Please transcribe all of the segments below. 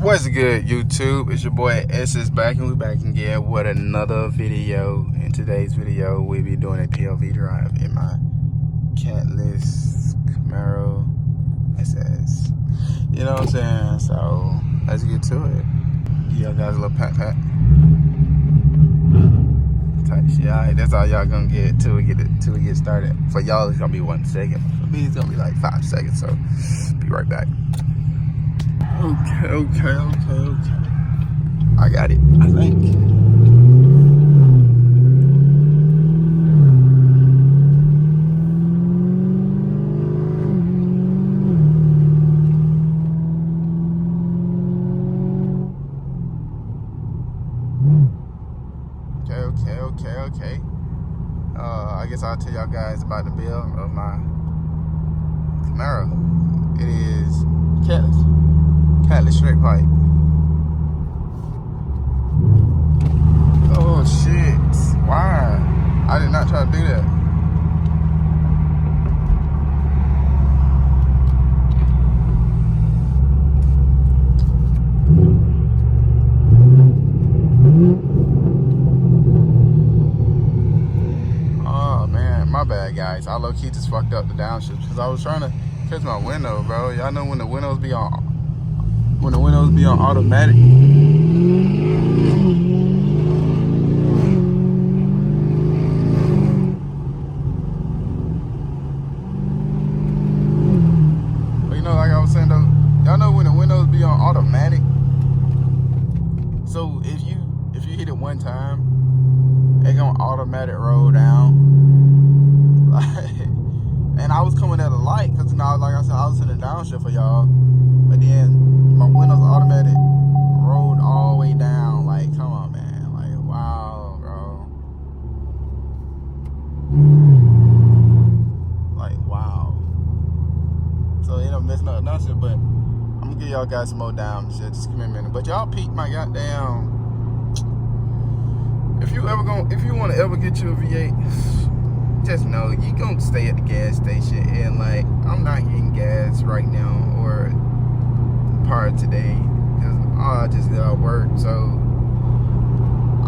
What's good, YouTube? It's your boy S is back, and we're back again with another video. In today's video, we'll be doing a POV drive in my Catless Camaro SS. You know what I'm saying? So let's get to it. Give y'all guys a little pat. Type shit. Alright, that's all y'all gonna get till we get started. For y'all, it's gonna be 1 second. For me, it's gonna be like 5 seconds. So be right back. Okay. I got it, I think. Okay. I guess I'll tell y'all guys about the build of my Camaro. It is Catless straight pipe. Oh shit! Why? I did not try to do that. Oh man, my bad guys. I low-key just fucked up the downshift because I was trying to catch my window, bro. Y'all know when the windows be on automatic. But you know, like I was saying though, y'all know when the windows be on automatic. So if you hit it one time, it gonna automatic roll down. And I was coming at a light because now, like I said, I was in the downshift for y'all, but then my windows automatic rolled all the way down. Like, come on, man. Like, wow, bro. Like, wow. So it ended up messing up that shit, but I'm gonna give y'all guys some more down shit. Just give me a minute. But y'all peek my goddamn. If you want to ever get you a V8. Just know you gonna stay at the gas station, and like I'm not getting gas right now or part today because I just got work, so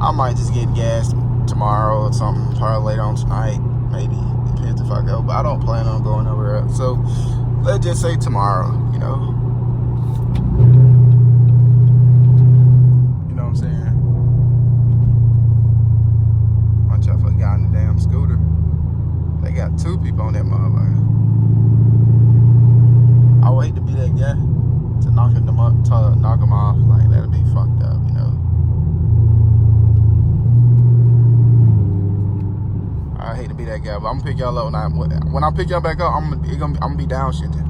I might just get gas tomorrow or something, probably later on tonight, maybe, depends if I go, but I don't plan on going nowhere else. So let's just say tomorrow, you know what I'm saying. Watch out for a guy in the damn scooter. They got 2 people on that motherfucker. I would hate to be that guy to knock them off. Like, that'd be fucked up, you know. I hate to be that guy, but I'm gonna pick y'all up when I pick y'all back up. I'm gonna be downshifting.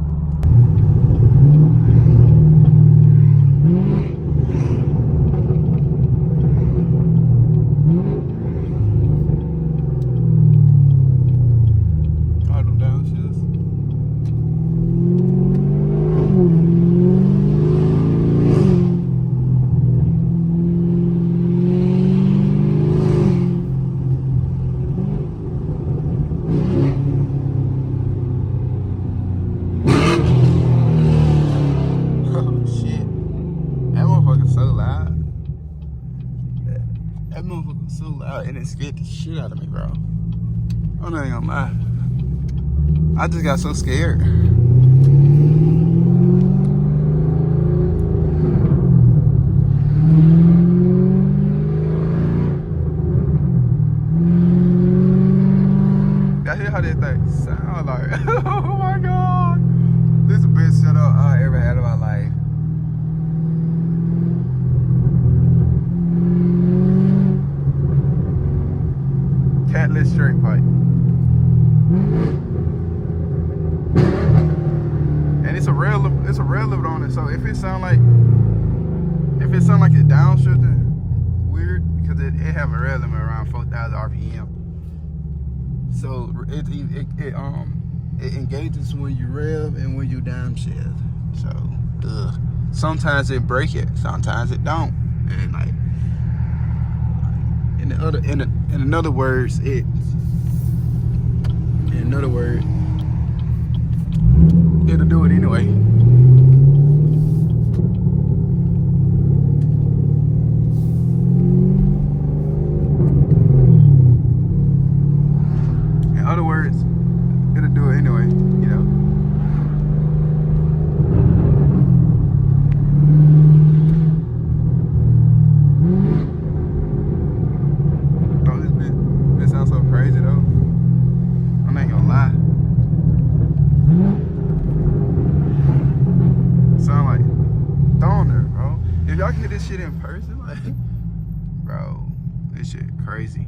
So loud, and it scared the shit out of me, bro. I'm not gonna lie. I just got so scared. Y'all hear how that thing sound like? Oh my god. This is the best setup I ever had in my life. Catless straight pipe, and it's a rail limit on it. So if it sound like it's downshifting weird, because it have a rail limit around 4,000 RPM. So it engages when you rev and when you downshift. So sometimes it break it, sometimes it don't, and like. In other words, it'll do it anyway. if y'all can hit this shit in person, like, bro, this shit crazy.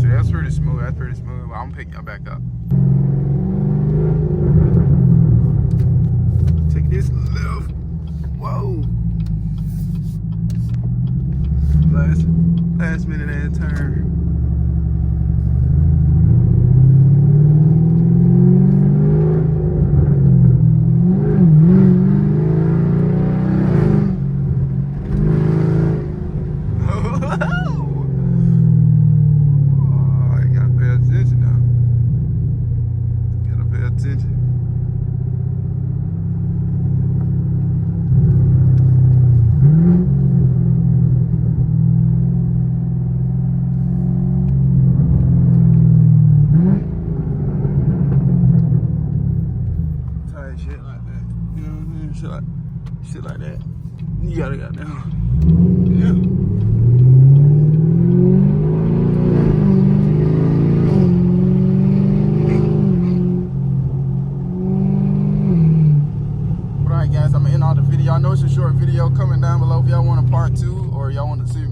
That's pretty smooth, but I'm gonna pick y'all back up. Take this left. Whoa. Last minute ass turn. Shit like that. You gotta got down. Yeah. Alright guys, I'm gonna end all the video. I know it's a short video. Comment down below if y'all want a part 2 or y'all want to see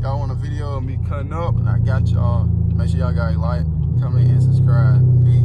y'all want a video of me cutting up, and I got y'all. Make sure y'all guys like, comment, and subscribe. Peace.